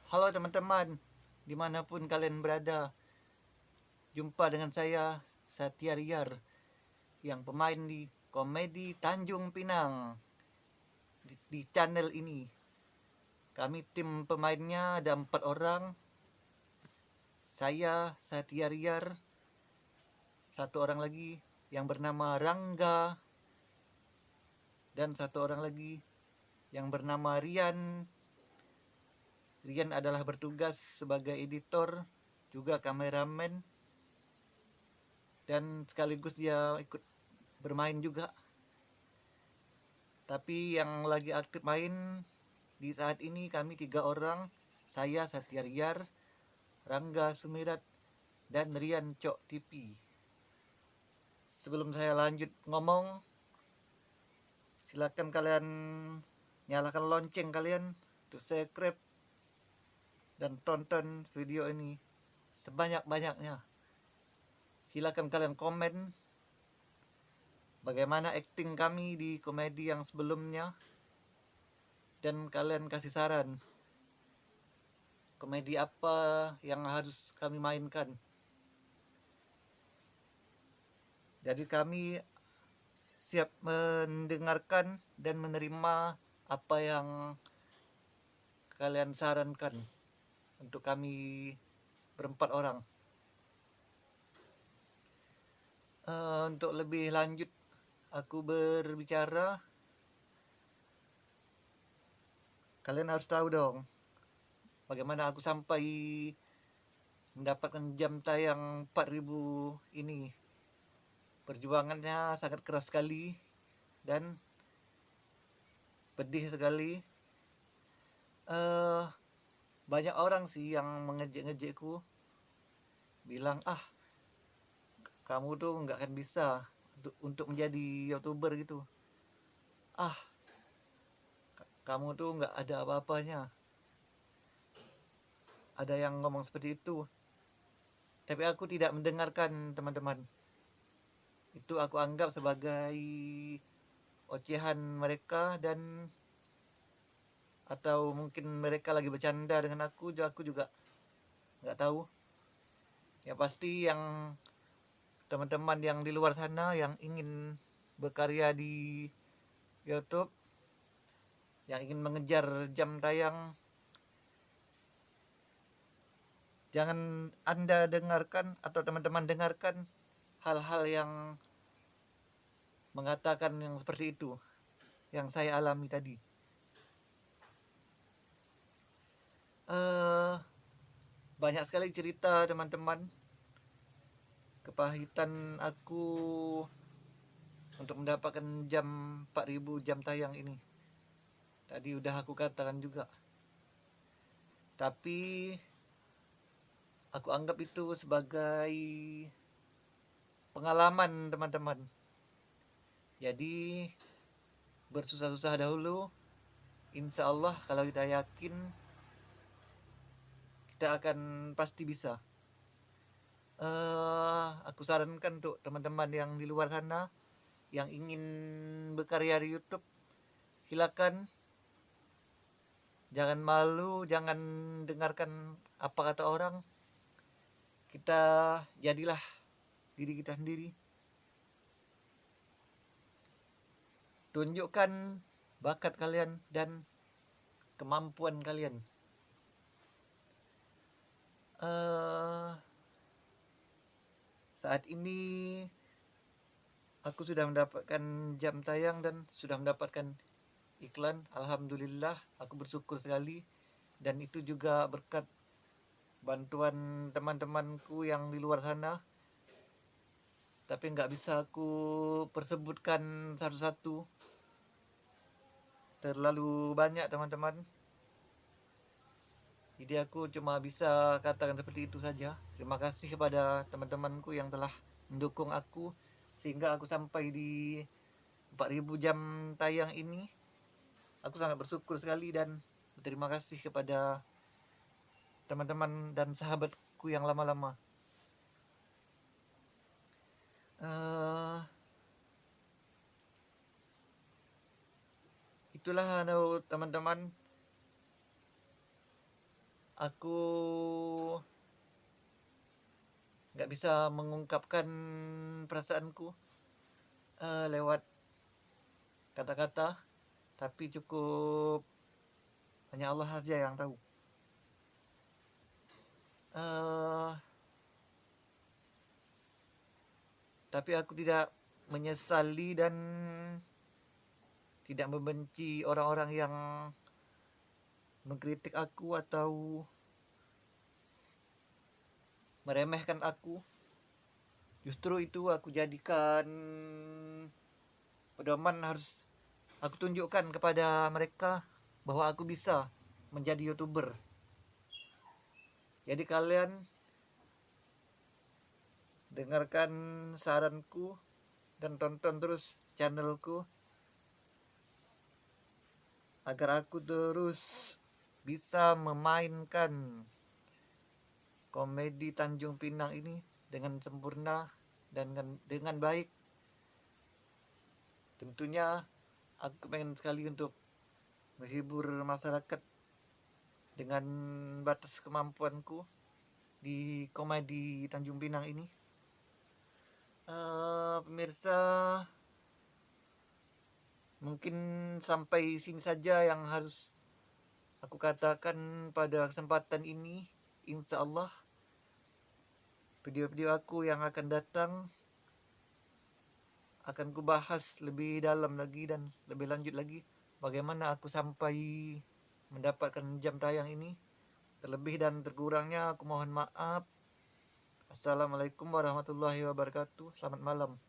Halo teman-teman, dimanapun kalian berada, jumpa dengan saya, Satya Riar, yang pemain di Komedi Tanjung Pinang di channel ini. Kami tim pemainnya ada 4 orang, saya Satya Riar, satu orang lagi yang bernama Rangga, dan satu orang lagi yang bernama Rian. Rian adalah bertugas sebagai editor, juga kameramen, dan sekaligus dia ikut bermain juga. Tapi yang lagi aktif main di saat ini kami 3 orang, saya Satya Riar, Rangga Sumirat, dan Rian Cok TV. Sebelum saya lanjut ngomong, silakan kalian nyalakan lonceng kalian untuk subscribe dan tonton video ini sebanyak-banyaknya. Silakan kalian komen bagaimana akting kami di komedi yang sebelumnya, dan kalian kasih saran komedi apa yang harus kami mainkan. Jadi kami siap mendengarkan dan menerima apa yang kalian sarankan untuk kami berempat orang. Untuk lebih lanjut aku berbicara, kalian harus tahu dong bagaimana aku sampai mendapatkan jam tayang 4000 ini. Perjuangannya sangat keras sekali dan pedih sekali. Banyak orang sih yang mengejek-ngejekku, bilang kamu tuh nggak akan bisa untuk menjadi youtuber gitu. Kamu tuh nggak ada apa-apanya. Ada yang ngomong seperti itu, tapi aku tidak mendengarkan teman-teman. Itu aku anggap sebagai ocehan mereka, dan atau mungkin mereka lagi bercanda dengan aku juga nggak tahu. Ya pasti yang teman-teman yang di luar sana yang ingin berkarya di YouTube, yang ingin mengejar jam tayang, jangan Anda dengarkan atau teman-teman dengarkan hal-hal yang mengatakan yang seperti itu yang saya alami tadi. Banyak sekali cerita teman-teman, kepahitan aku untuk mendapatkan jam 4000 jam tayang ini. Tadi udah aku katakan juga. Tapi aku anggap itu sebagai pengalaman teman-teman. Jadi bersusah-susah dahulu, insya Allah kalau kita yakin kita akan pasti bisa. Aku sarankan untuk teman-teman yang di luar sana yang ingin berkarya di YouTube, silakan. Jangan malu, jangan dengarkan apa kata orang. Kita jadilah diri kita sendiri. Tunjukkan bakat kalian dan kemampuan kalian. Saat ini aku sudah mendapatkan jam tayang dan sudah mendapatkan iklan. Alhamdulillah, aku bersyukur sekali. Dan itu juga berkat bantuan teman-temanku yang di luar sana. Tapi nggak bisa aku persebutkan satu-satu. Terlalu banyak teman-teman. Jadi aku cuma bisa katakan seperti itu saja. Terima kasih kepada teman-temanku yang telah mendukung aku sehingga aku sampai di 4000 jam tayang ini. Aku sangat bersyukur sekali dan berterima kasih kepada teman-teman dan sahabatku yang lama-lama. Itulah teman-teman aku nggak bisa mengungkapkan perasaanku lewat kata-kata, tapi cukup hanya Allah saja yang tahu. uh, tapi aku tidak menyesali dan tidak membenci orang-orang yang mengkritik aku atau meremehkan aku. Justru itu aku jadikan pedoman, harus aku tunjukkan kepada mereka bahwa aku bisa menjadi YouTuber. Jadi kalian dengarkan saranku dan tonton terus channelku agar aku terus bisa memainkan komedi Tanjung Pinang ini dengan sempurna dan dengan baik. Tentunya aku pengen sekali untuk menghibur masyarakat dengan batas kemampuanku di komedi Tanjung Pinang ini. Pemirsa, mungkin sampai sini saja yang harus aku katakan pada kesempatan ini. Insya Allah video-video aku yang akan datang akan kubahas lebih dalam lagi dan lebih lanjut lagi bagaimana aku sampai mendapatkan jam tayang ini. Terlebih dan terkurangnya aku mohon maaf. Assalamualaikum warahmatullahi wabarakatuh. Selamat malam.